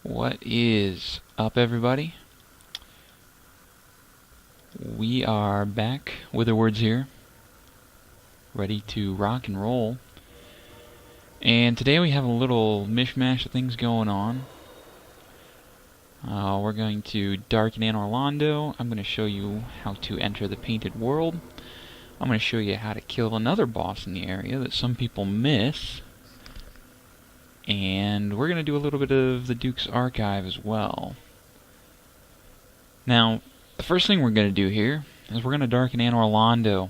What is up, everybody? We are back, WitherWords here, ready to rock and roll. And today we have a little mishmash of things going on. We're going to darken in Orlando. I'm going to show you how to enter the painted world. I'm going to show you how to kill another boss in the area that some people miss. And we're going to do a little bit of the Duke's Archive as well. Now, the first thing we're going to do here is we're going to darken in Orlando.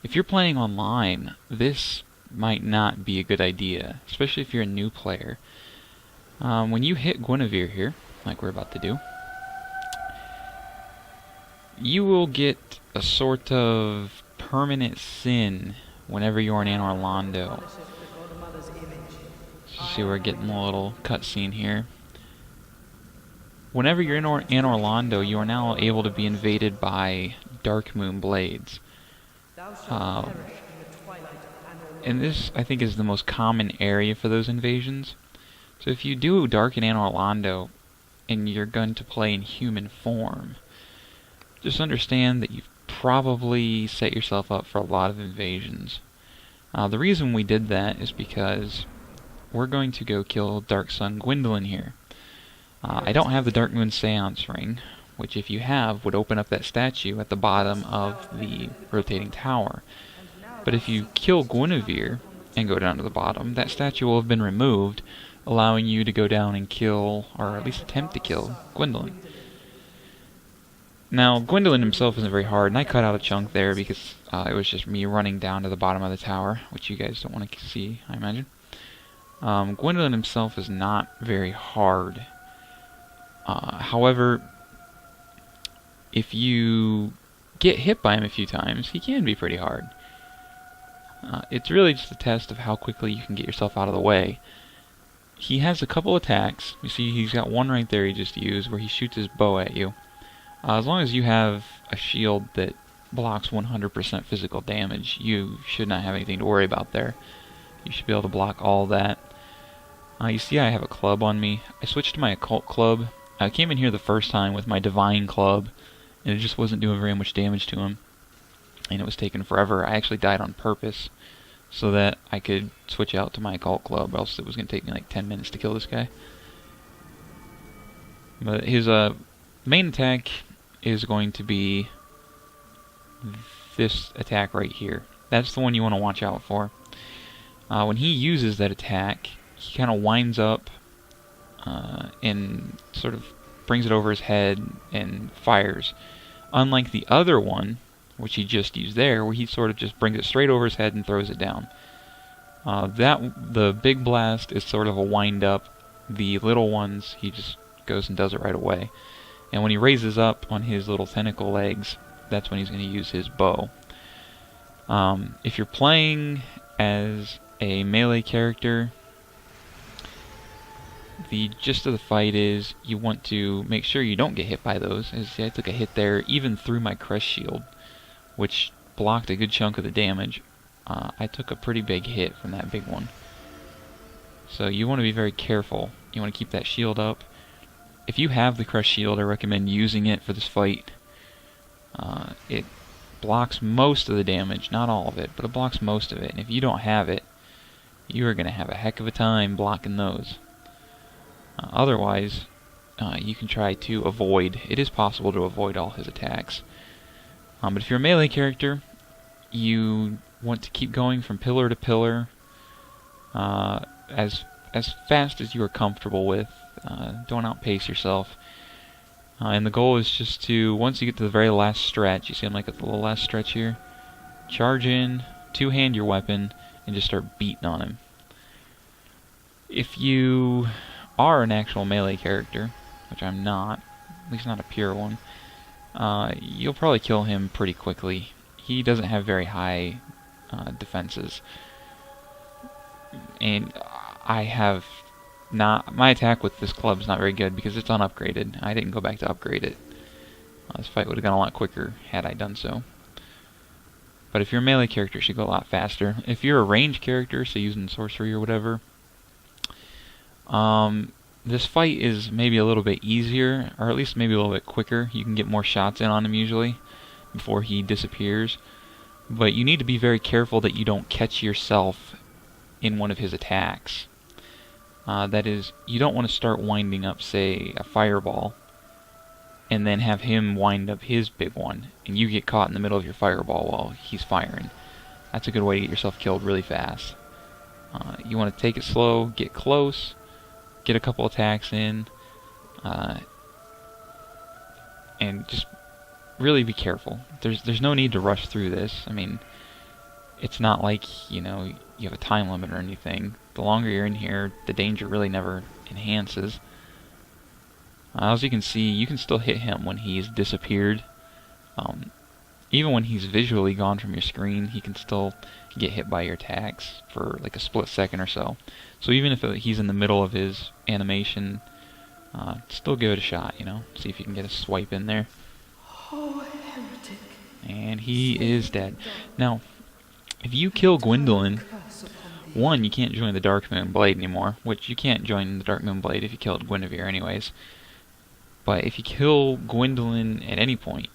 If you're playing online, this might not be a good idea, especially if you're a new player. When you hit Guinevere here, like we're about to do, you will get a sort of permanent sin whenever you're in Orlando. See, we're getting a little cutscene here. Whenever you're in Orlando, you are now able to be invaded by Dark Moon Blades. And this, I think, is the most common area for those invasions. So if you do darken in Orlando, and you're going to play in human form, just understand that you've probably set yourself up for a lot of invasions. The reason we did that is because we're going to go kill Dark Sun Gwendolyn here. I don't have the Dark Moon Seance Ring, which if you have, would open up that statue at the bottom of the rotating tower. But if you kill Guinevere and go down to the bottom, that statue will have been removed, allowing you to go down and kill, or at least attempt to kill, Gwendolyn. Now, Gwendolyn himself isn't very hard, and I cut out a chunk there because it was just me running down to the bottom of the tower, which you guys don't want to see, I imagine. Gwendolyn himself is not very hard. However, if you get hit by him a few times, he can be pretty hard. It's really just a test of how quickly you can get yourself out of the way. He has a couple attacks. You see he's got one right there he just used where he shoots his bow at you. As long as you have a shield that blocks 100% physical damage, you should not have anything to worry about there. You should be able to block all that. You see I have a club on me. I switched to my occult club. I came in here the first time with my divine club, and it just wasn't doing very much damage to him. And it was taking forever. I actually died on purpose so that I could switch out to my occult club, or else it was going to take me like 10 minutes to kill this guy. But his main attack is going to be this attack right here. That's the one you want to watch out for. When he uses that attack, he kind of winds up and sort of brings it over his head and fires. Unlike the other one, which he just used there, where he sort of just brings it straight over his head and throws it down. The big blast is sort of a wind up. The little ones, he just goes and does it right away. And when he raises up on his little tentacle legs, that's when he's going to use his bow. If you're playing as a melee character, the gist of the fight is you want to make sure you don't get hit by those. As you see, I took a hit there even through my crest shield, which blocked a good chunk of the damage. I took a pretty big hit from that big one. So you want to be very careful. You want to keep that shield up. If you have the crest shield, I recommend using it for this fight. It blocks most of the damage, not all of it, but it blocks most of it. And if you don't have it, you are going to have a heck of a time blocking those. Otherwise, you can try to avoid. It is possible to avoid all his attacks. But if you're a melee character, you want to keep going from pillar to pillar as fast as you are comfortable with. Don't outpace yourself. And the goal is just to, once you get to the very last stretch, you see I'm like at the last stretch here, charge in, two-hand your weapon, and just start beating on him. If you are an actual melee character, which I'm not, at least not a pure one, you'll probably kill him pretty quickly. He doesn't have very high defenses. And I have not, my attack with this club is not very good because it's unupgraded. I didn't go back to upgrade it. This fight would have gone a lot quicker had I done so. But if you're a melee character, it should go a lot faster. If you're a ranged character, so using sorcery or whatever, this fight is maybe a little bit easier, or at least maybe a little bit quicker. You can get more shots in on him usually before he disappears. But you need to be very careful that you don't catch yourself in one of his attacks. That is, you don't want to start winding up, say, a fireball, and then have him wind up his big one, and you get caught in the middle of your fireball while he's firing. That's a good way to get yourself killed really fast. You want to take it slow, get close, get a couple attacks in, and just really be careful. There's no need to rush through this. I mean, it's not like, you know, you have a time limit or anything. The longer you're in here, the danger really never enhances. As you can see, you can still hit him when he's disappeared. Even when he's visually gone from your screen, he can still get hit by your attacks for like a split second or so. So even if he's in the middle of his animation, still give it a shot, you know? See if you can get a swipe in there. Oh, heretic. And he is dead. Now, if you kill Gwendolyn, one, you can't join the Darkmoon Blade anymore, which you can't join the Darkmoon Blade if you killed Guinevere anyways. But if you kill Gwendolyn at any point,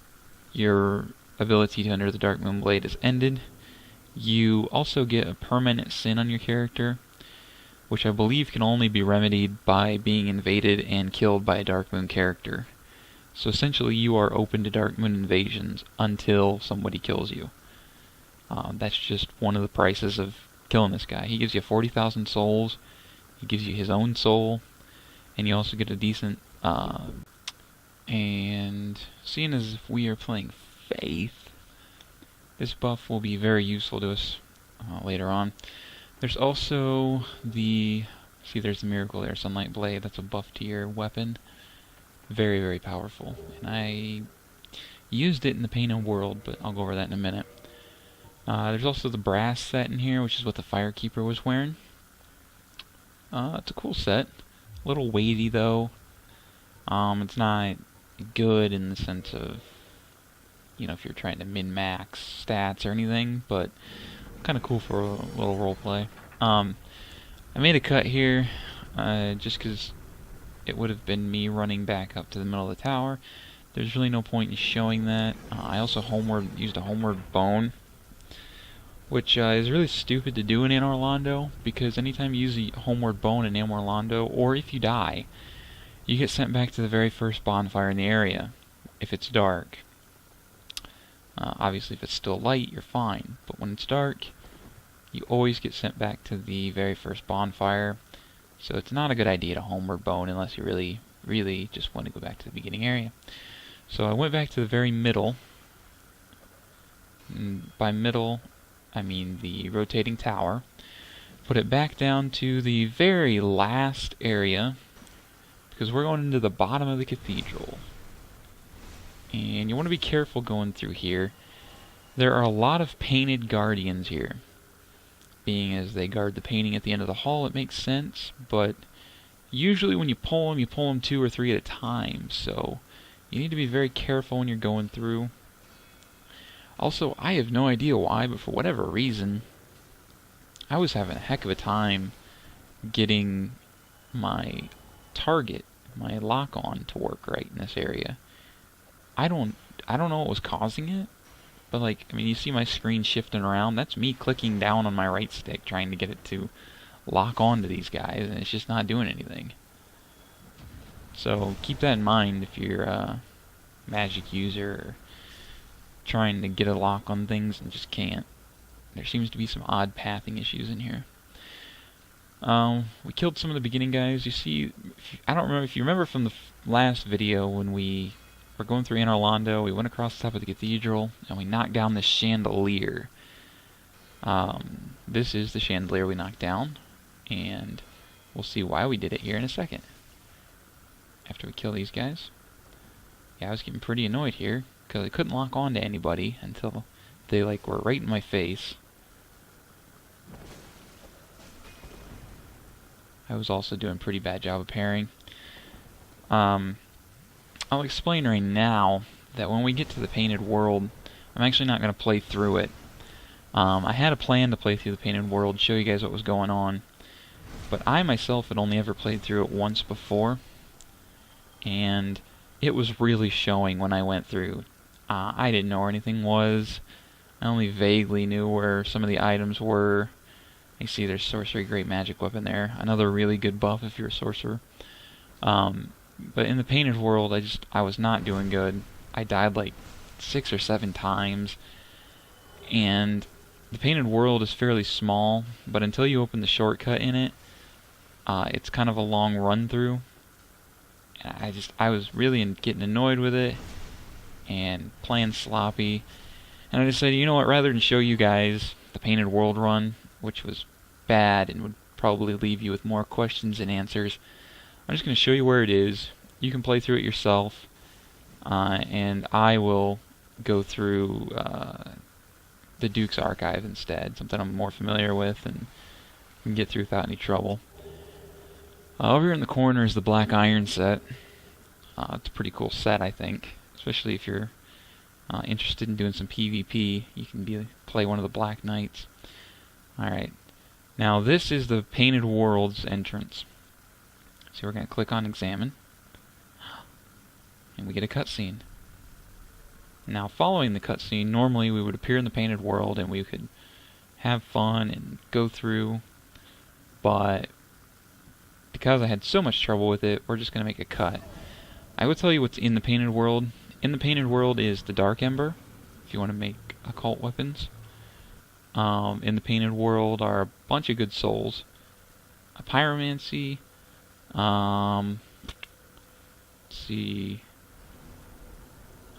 your ability to enter the Darkmoon Blade is ended. You also get a permanent sin on your character, which I believe can only be remedied by being invaded and killed by a Darkmoon character. So essentially you are open to Darkmoon invasions until somebody kills you. That's just one of the prices of killing this guy. He gives you 40,000 souls, he gives you his own soul, and you also get a decent... and seeing as if we are playing Faith, this buff will be very useful to us later on. There's also the... see, there's the Miracle there, Sunlight Blade. That's a buff to your weapon. Very, very powerful. And I used it in the Painted World, but I'll go over that in a minute. There's also the brass set in here, which is what the Firekeeper was wearing. It's a cool set. A little weighty, though. It's not good in the sense of, you know, if you're trying to min-max stats or anything, but kind of cool for a little roleplay. I made a cut here, just because it would have been me running back up to the middle of the tower. There's really no point in showing that. I also used a homeward bone, which is really stupid to do in Anor Londo, because anytime you use a homeward bone in Anor Londo, or if you die, you get sent back to the very first bonfire in the area, if it's dark. Obviously if it's still light, you're fine, but when it's dark, you always get sent back to the very first bonfire, so it's not a good idea to homeward bone unless you really, really just want to go back to the beginning area. So I went back to the very middle. And by middle, I mean the rotating tower. Put it back down to the very last area, because we're going into the bottom of the cathedral. And you want to be careful going through here. There are a lot of painted guardians here. Being as they guard the painting at the end of the hall, it makes sense, but usually when you pull them 2 or 3 at a time, so you need to be very careful when you're going through. Also, I have no idea why, but for whatever reason, I was having a heck of a time getting my target, my lock-on, to work right in this area. I don't know what was causing it, but like, I mean, you see my screen shifting around, that's me clicking down on my right stick trying to get it to lock on to these guys, and it's just not doing anything. So keep that in mind if you're a magic user or trying to get a lock on things and just can't. There seems to be some odd pathing issues in here. We killed some of the beginning guys. You see, I don't remember if you remember from the last video when we were going through Anor Londo, we went across the top of the cathedral and we knocked down this chandelier. This is the chandelier we knocked down, and we'll see why we did it here in a second. After we kill these guys. Yeah, I was getting pretty annoyed here because I couldn't lock on to anybody until they like were right in my face. I was also doing a pretty bad job of parrying. I'll explain right now that when we get to the Painted World, I'm actually not going to play through it. I had a plan to play through the Painted World, show you guys what was going on, But I myself had only ever played through it once before, and it was really showing when I went through. I didn't know where anything was. I only vaguely knew where some of the items were. You see there's sorcery, great magic weapon there. Another really good buff if you're a sorcerer. But in the painted world, I was not doing good. I died like 6 or 7 times. And the painted world is fairly small, but until you open the shortcut in it, it's kind of a long run through. I was really getting annoyed with it and playing sloppy. And I just said, you know what, rather than show you guys the painted world run, which was bad and would probably leave you with more questions than answers, I'm just going to show you where it is. You can play through it yourself, and I will go through the Duke's Archive instead, something I'm more familiar with and can get through without any trouble. Over here in the corner is the Black Iron set. It's a pretty cool set, I think, especially if you're interested in doing some PvP. You can play one of the Black Knights. Alright, now this is the Painted World's entrance. So we're going to click on Examine, and we get a cutscene. Now following the cutscene, normally we would appear in the Painted World and we could have fun and go through, but because I had so much trouble with it, we're just going to make a cut. I will tell you what's in the Painted World. In the Painted World is the Dark Ember, if you want to make occult weapons. In the Painted World are a bunch of good souls. A pyromancy. Let's see.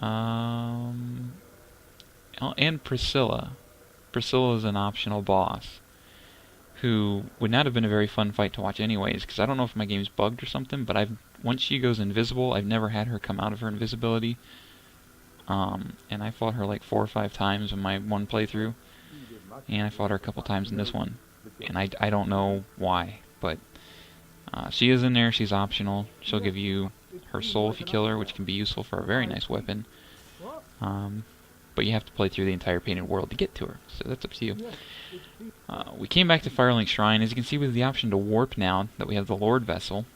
Oh, and Priscilla. Priscilla is an optional boss, who would not have been a very fun fight to watch anyways, because I don't know if my game's bugged or something, but once she goes invisible, I've never had her come out of her invisibility. And I fought her like 4 or 5 times in my one playthrough, and I fought her a couple times in this one, and I don't know why, but she is in there. She's optional. She'll give you her soul if you kill her, which can be useful for a very nice weapon. But you have to play through the entire Painted World to get to her, so that's up to you. We came back to Firelink Shrine. As you can see, with the option to warp now that we have the Lord Vessel,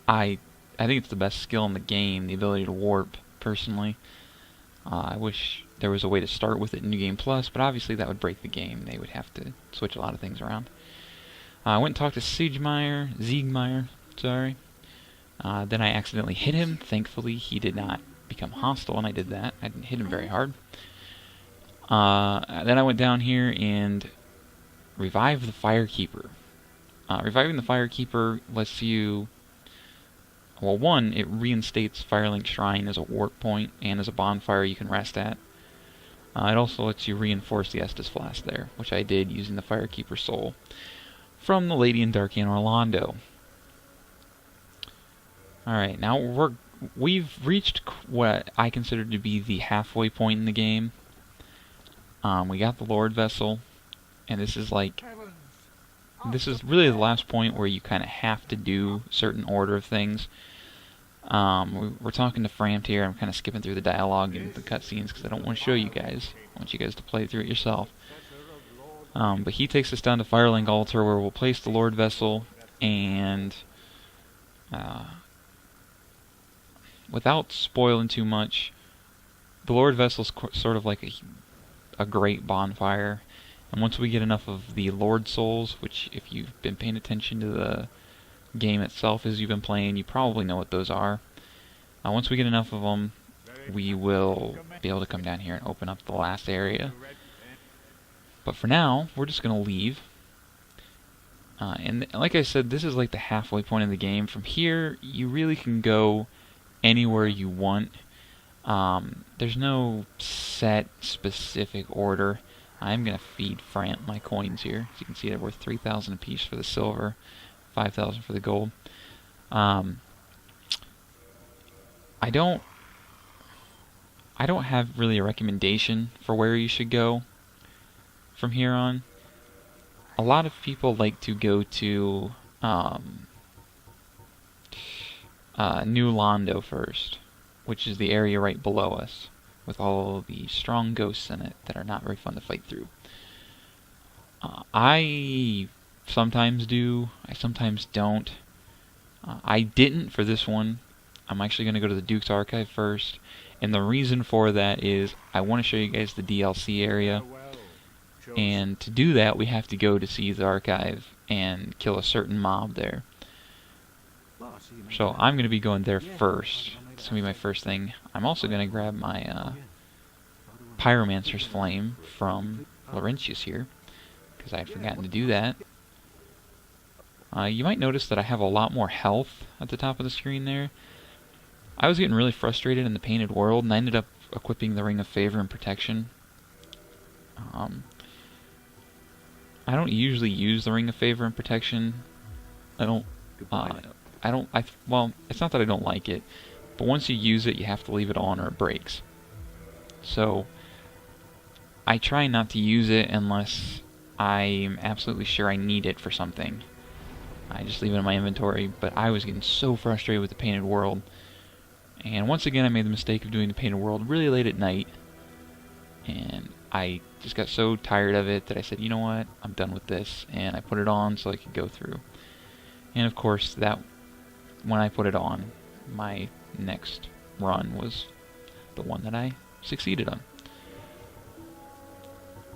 I think it's the best skill in the game, the ability to warp, personally. I wish there was a way to start with it in New Game Plus, but obviously that would break the game. They would have to switch a lot of things around. I went and talked to Siegmeyer, sorry. Then I accidentally hit him. Thankfully, he did not become hostile, and I did that. I didn't hit him very hard. Then I went down here and revived the Firekeeper. Reviving the Firekeeper lets you... Well, one, it reinstates Firelink Shrine as a warp point and as a bonfire you can rest at. It also lets you reinforce the Estus Flask there, which I did using the Firekeeper Soul from the Lady in Darkian Orlando. Alright, now we've reached what I consider to be the halfway point in the game. We got the Lord Vessel, and this is really the last point where you kind of have to do a certain order of things. We're talking to Framt here. I'm kind of skipping through the dialogue and the cutscenes because I don't want to show you guys. I want you guys to play through it yourself. But he takes us down to Firelink Altar, where we'll place the Lord Vessel, and without spoiling too much, the Lord Vessel's sort of like a great bonfire. And once we get enough of the Lord Souls, which if you've been paying attention to the game itself as you've been playing, you probably know what those are. Once we get enough of them, we will be able to come down here and open up the last area. But for now, we're just going to leave. And like I said, this is like the halfway point of the game. From here, you really can go anywhere you want. There's no set specific order. I'm going to feed Frant my coins here. As you can see, they're worth 3,000 apiece for the silver, 5,000 for the gold. I don't have really a recommendation for where you should go from here on. A lot of people like to go to New Londo first, which is the area right below us, with all of the strong ghosts in it that are not very fun to fight through. I sometimes do, I sometimes don't. I didn't for this one. I'm actually going to go to the Duke's Archive first, and the reason for that is I want to show you guys the DLC area, and to do that we have to go to Seath Archive and kill a certain mob there. So I'm going to be going there first. It's going to be my first thing. I'm also going to grab my Pyromancer's Flame from Laurentius here, because I had forgotten to do that. You might notice that I have a lot more health at the top of the screen there. I was getting really frustrated in the Painted World, and I ended up equipping the Ring of Favor and Protection. I don't usually use the Ring of Favor and Protection. Well, it's not that I don't like it, but once you use it, you have to leave it on or it breaks. So, I try not to use it unless I'm absolutely sure I need it for something. I just leave it in my inventory, but I was getting so frustrated with the Painted World. And once again, I made the mistake of doing the Painted World really late at night. And I just got so tired of it that I said, you know what, I'm done with this. And I put it on so I could go through. And of course, when I put it on, my next run was the one that I succeeded on.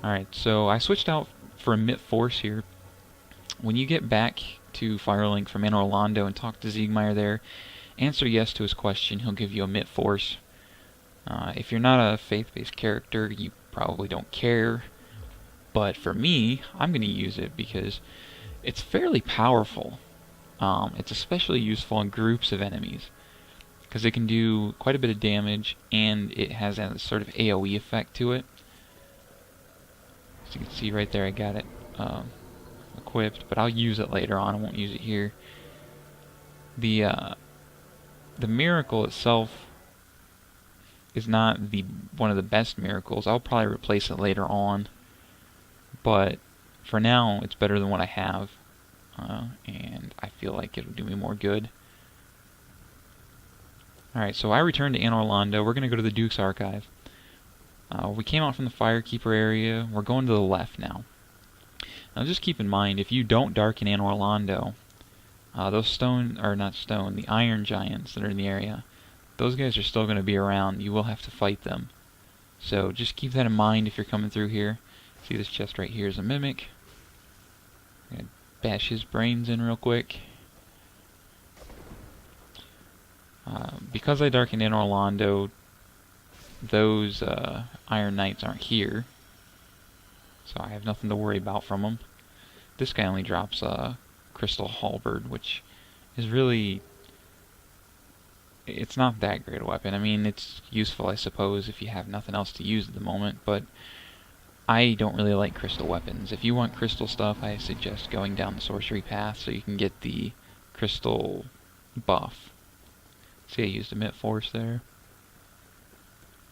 Alright, so I switched out for Emit Force here. When you get back to Firelink from Anor Londo and talk to Siegmeyer there, answer yes to his question, he'll give you Emit Force. If you're not a faith-based character, you probably don't care. But for me, I'm going to use it because it's fairly powerful. It's especially useful in groups of enemies, because it can do quite a bit of damage, and it has a sort of AoE effect to it. As you can see right there, I got it equipped, but I'll use it later on. I won't use it here. The miracle itself is not one of the best miracles. I'll probably replace it later on, but for now it's better than what I have, and I feel like it'll do me more good. Alright, so I returned to Anor Londo. We're going to go to the Duke's Archive. We came out from the Firekeeper area. We're going to the left now. Now just keep in mind, if you don't darken Anor Londo, those the Iron Giants that are in the area, those guys are still going to be around. You will have to fight them. So just keep that in mind if you're coming through here. See, this chest right here is a Mimic. I'm going to bash his brains in real quick. Because I darkened Anor Londo, those Iron Knights aren't here, so I have nothing to worry about from them. This guy only drops a Crystal Halberd, which is really... it's not that great a weapon. I mean, it's useful, I suppose, if you have nothing else to use at the moment, but I don't really like crystal weapons. If you want crystal stuff, I suggest going down the sorcery path so you can get the crystal buff. See, I used Emit Force there.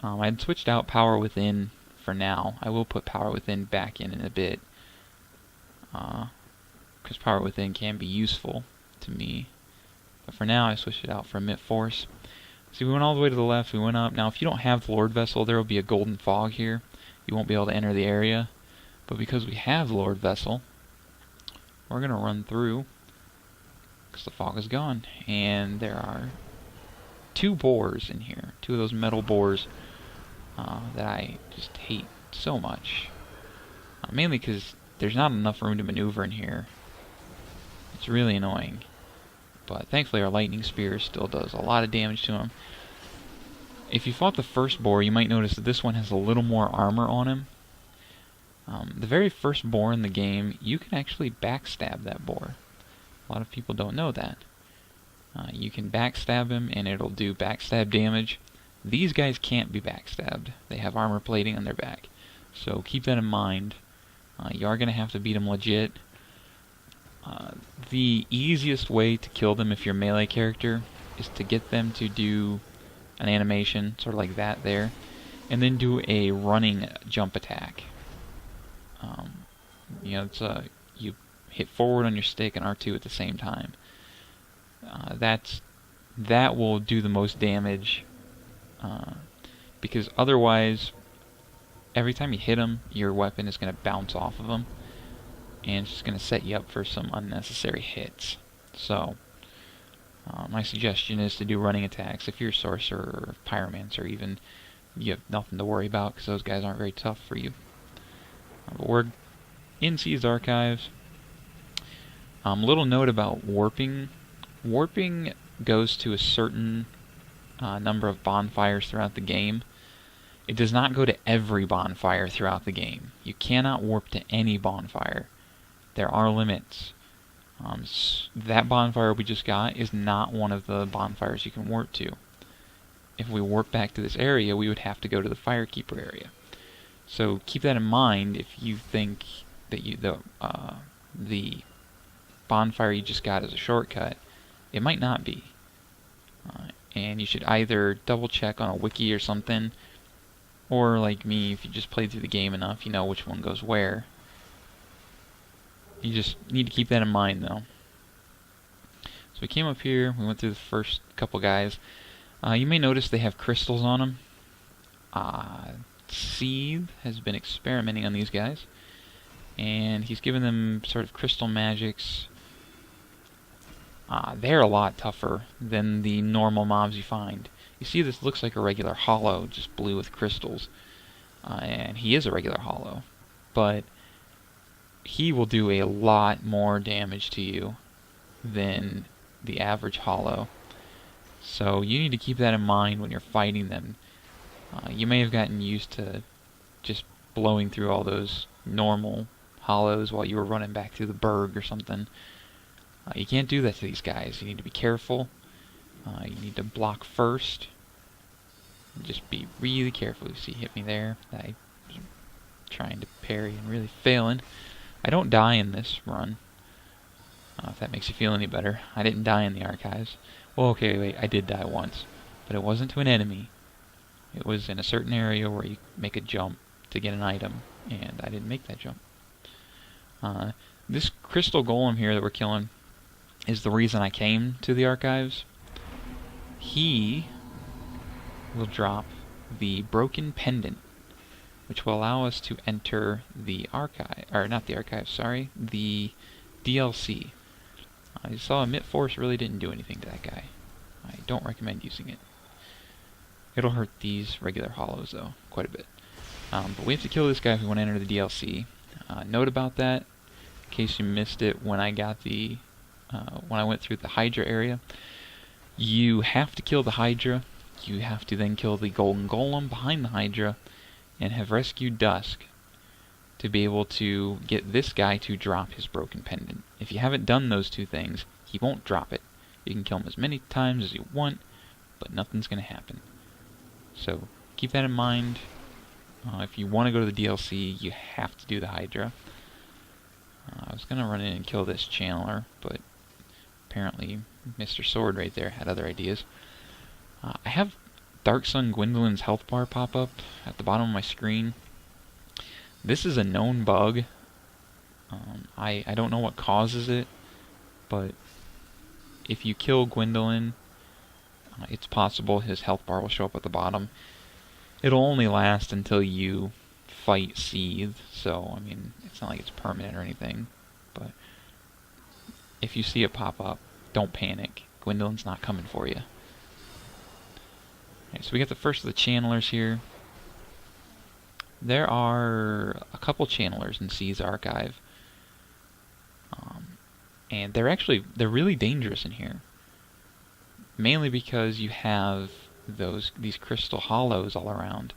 I'd switched out Power Within for now. I will put Power Within back in a bit, because Power Within can be useful to me. But for now, I switched it out for Emit Force. See, we went all the way to the left, we went up. Now, if you don't have the Lord Vessel, there will be a golden fog here. You won't be able to enter the area. But because we have the Lord Vessel, we're going to run through, because the fog is gone. And there are 2 boars in here. 2 of those metal boars that I just hate so much. Mainly because there's not enough room to maneuver in here. It's really annoying. But thankfully our lightning spear still does a lot of damage to him. If you fought the first boar, you might notice that this one has a little more armor on him. The very first boar in the game, you can actually backstab that boar. A lot of people don't know that. You can backstab him and it'll do backstab damage. These guys can't be backstabbed. They have armor plating on their back. So keep that in mind. You are going to have to beat them legit. The easiest way to kill them if you're a melee character is to get them to do an animation, sort of like that there, and then do a running jump attack. You hit forward on your stick and R2 at the same time. That will do the most damage, because otherwise, every time you hit them, your weapon is going to bounce off of them, and it's just going to set you up for some unnecessary hits. So, my suggestion is to do running attacks if you're a sorcerer or pyromancer, even. You have nothing to worry about because those guys aren't very tough for you. But we're in Seath's Archives. Little note about warping. Warping goes to a certain number of bonfires throughout the game. It does not go to every bonfire throughout the game. You cannot warp to any bonfire. There are limits. That bonfire we just got is not one of the bonfires you can warp to. If we warp back to this area, we would have to go to the Firekeeper area. So keep that in mind if you think that the bonfire you just got is a shortcut. It might not be. And you should either double check on a wiki or something, or like me, if you just played through the game enough, you know which one goes where. You just need to keep that in mind though. So we came up here, we went through the first couple guys. You may notice they have crystals on them. Seath has been experimenting on these guys, and he's given them sort of crystal magics. They're a lot tougher than the normal mobs you find. You see, this looks like a regular hollow, just blue with crystals. And he is a regular hollow, but he will do a lot more damage to you than the average hollow. So you need to keep that in mind when you're fighting them. You may have gotten used to just blowing through all those normal hollows while you were running back through the burg or something. You can't do that to these guys. You need to be careful. You need to block first. Just be really careful. You see, hit me there. I was trying to parry and really failing. I don't die in this run. If that makes you feel any better. I didn't die in the Archives. Well, okay, wait, I did die once. But it wasn't to an enemy. It was in a certain area where you make a jump to get an item, and I didn't make that jump. This crystal golem here that we're killing is the reason I came to the Archives. He will drop the broken pendant, which will allow us to enter the archive, or not the archive, sorry, the DLC. You saw Emit Force really didn't do anything to that guy. I don't recommend using it. It'll hurt these regular hollows though, quite a bit. But we have to kill this guy if we want to enter the DLC. Note about that, in case you missed it, when I got the, when I went through the Hydra area, you have to kill the Hydra. You have to then kill the golden golem behind the Hydra, and have rescued Dusk to be able to get this guy to drop his broken pendant. If you haven't done those two things, he won't drop it. You can kill him as many times as you want, but nothing's going to happen. So keep that in mind. If you want to go to the DLC, you have to do the Hydra. I was going to run in and kill this channeler, but apparently Mr. Sword right there had other ideas. I have Dark Sun Gwendolyn's health bar pop up at the bottom of my screen. This is a known bug. I don't know what causes it, but if you kill Gwendolyn, it's possible his health bar will show up at the bottom. It'll only last until you fight Seath, so I mean, it's not like it's permanent or anything, but if you see it pop up, don't panic. Gwendolyn's not coming for you. So we got the first of the channelers here. There are a couple channelers in Seath's Archive, and they're really dangerous in here. Mainly because you have these crystal hollows all around,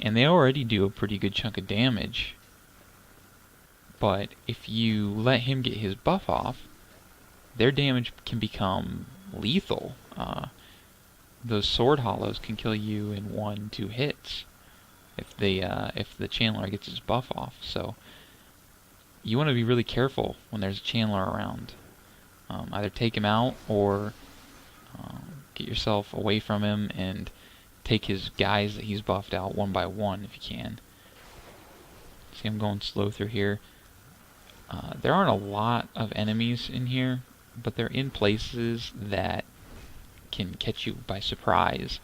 and they already do a pretty good chunk of damage. But if you let him get his buff off, their damage can become lethal. Those sword hollows can kill you in 1-2 hits if the channeler gets his buff off. So you want to be really careful when there's a channeler around. Either take him out or get yourself away from him and take his guys that he's buffed out one by one if you can. See, I'm going slow through here. There aren't a lot of enemies in here, but they're in places that can catch you by surprise.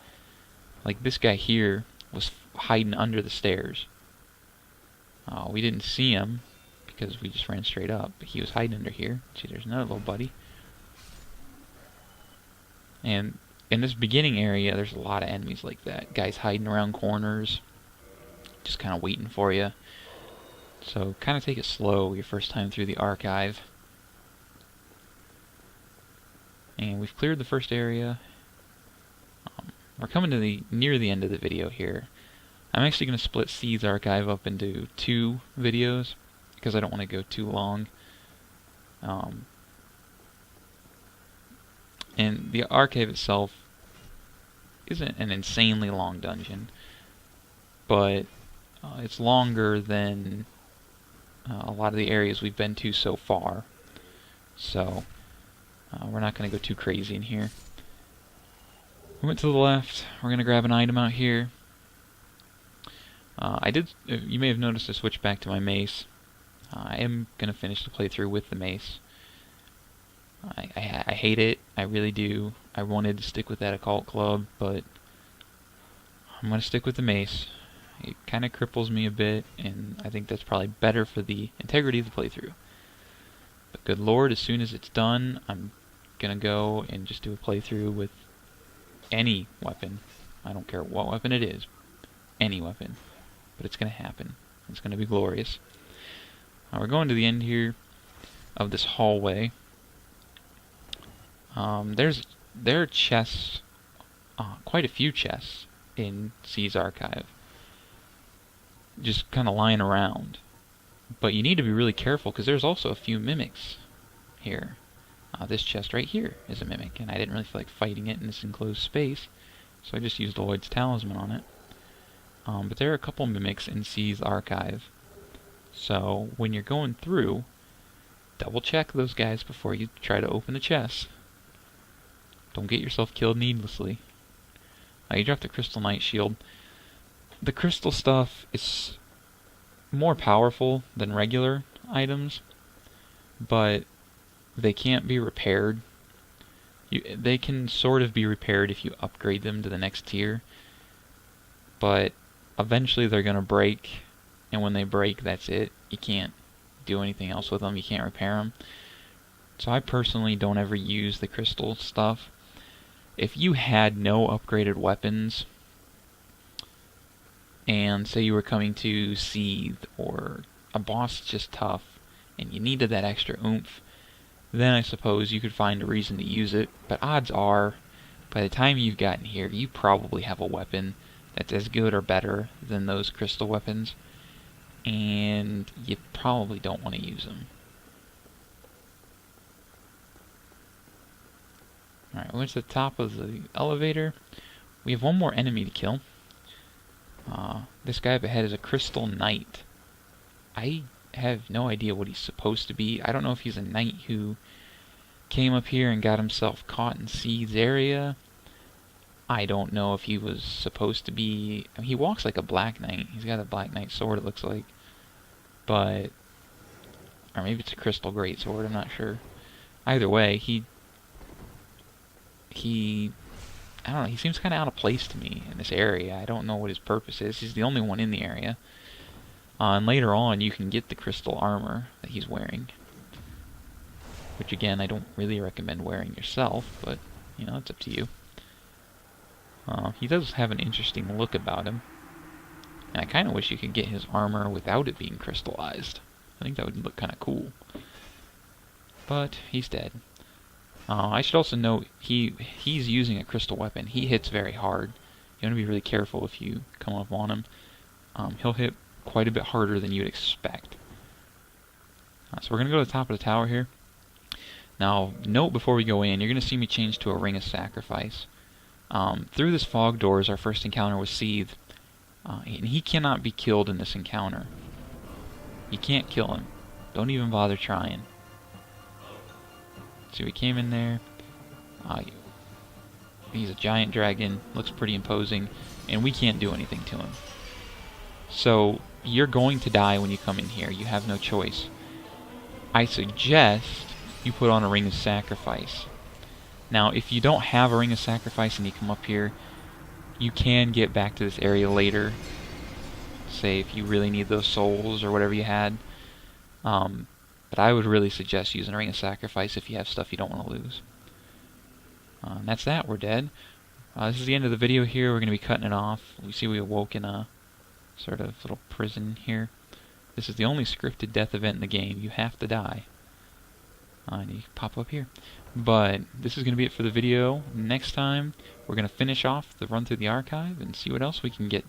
Like this guy here was hiding under the stairs. We didn't see him because we just ran straight up. But he was hiding under here. See, there's another little buddy. And in this beginning area, there's a lot of enemies like that. Guys hiding around corners, just kind of waiting for you. So kind of take it slow your first time through the archive. And we've cleared the first area. We're coming to near the end of the video here. I'm actually going to split Seath's archive up into 2 videos because I don't want to go too long. And the archive itself isn't an insanely long dungeon, but it's longer than a lot of the areas we've been to so far. So we're not going to go too crazy in here. We went to the left. We're going to grab an item out here. You may have noticed I switched back to my mace. I am going to finish the playthrough with the mace. I hate it. I really do. I wanted to stick with that occult club, but I'm going to stick with the mace. It kind of cripples me a bit, and I think that's probably better for the integrity of the playthrough. But good lord, as soon as it's done, I'm going to go and just do a playthrough with any weapon. I don't care what weapon it is. Any weapon. But it's going to happen. It's going to be glorious. We're going to the end here of this hallway. There are chests, quite a few chests in Seath's archive, just kind of lying around. But you need to be really careful because there's also a few mimics here. This chest right here is a mimic, and I didn't really feel like fighting it in this enclosed space, so I just used Lloyd's Talisman on it. But there are a couple mimics in Seath's archive, so when you're going through, double check those guys before you try to open the chest. Don't get yourself killed needlessly. You dropped the Crystal Knight Shield. The crystal stuff is more powerful than regular items, but they can't be repaired. They can sort of be repaired if you upgrade them to the next tier, but eventually they're going to break, and when they break, that's it. You can't do anything else with them. You can't repair them. So I personally don't ever use the crystal stuff. If you had no upgraded weapons, and say you were coming to Seath, or a boss just tough, and you needed that extra oomph, then I suppose you could find a reason to use it. But odds are, by the time you've gotten here, you probably have a weapon that's as good or better than those crystal weapons, and you probably don't want to use them. Alright, we went to the top of the elevator. We have one more enemy to kill. This guy up ahead is a Crystal Knight. I have no idea what he's supposed to be. I don't know if he's a knight who came up here and got himself caught in Seath's area. I don't know if he was supposed to be... I mean, he walks like a Black Knight. He's got a Black Knight sword, it looks like. But... or maybe it's a Crystal Greatsword, I'm not sure. Either way, I don't know, he seems kind of out of place to me in this area. I don't know what his purpose is. He's the only one in the area. And later on, you can get the crystal armor that he's wearing. Which, again, I don't really recommend wearing yourself, but, you know, it's up to you. He does have an interesting look about him. And I kind of wish you could get his armor without it being crystallized. I think that would look kind of cool. But he's dead. I should also note, he's using a crystal weapon. He hits very hard. You want to be really careful if you come up on him. He'll hit quite a bit harder than you'd expect. So we're going to go to the top of the tower here. Now, note before we go in, you're going to see me change to a Ring of Sacrifice. Through this fog door is our first encounter with Seath. And he cannot be killed in this encounter. You can't kill him. Don't even bother trying. So we came in there. He's a giant dragon, looks pretty imposing, and we can't do anything to him. So you're going to die when you come in here. You have no choice. I suggest you put on a Ring of Sacrifice. Now, if you don't have a Ring of Sacrifice and you come up here, you can get back to this area later. Say if you really need those souls or whatever you had. But I would really suggest using a Ring of Sacrifice if you have stuff you don't want to lose. And that's that. We're dead. This is the end of the video here. We're going to be cutting it off. We see we awoke in a sort of little prison here. This is the only scripted death event in the game. You have to die. And you pop up here. But this is going to be it for the video. Next time, we're going to finish off the run through the archive and see what else we can get,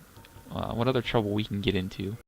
what other trouble we can get into.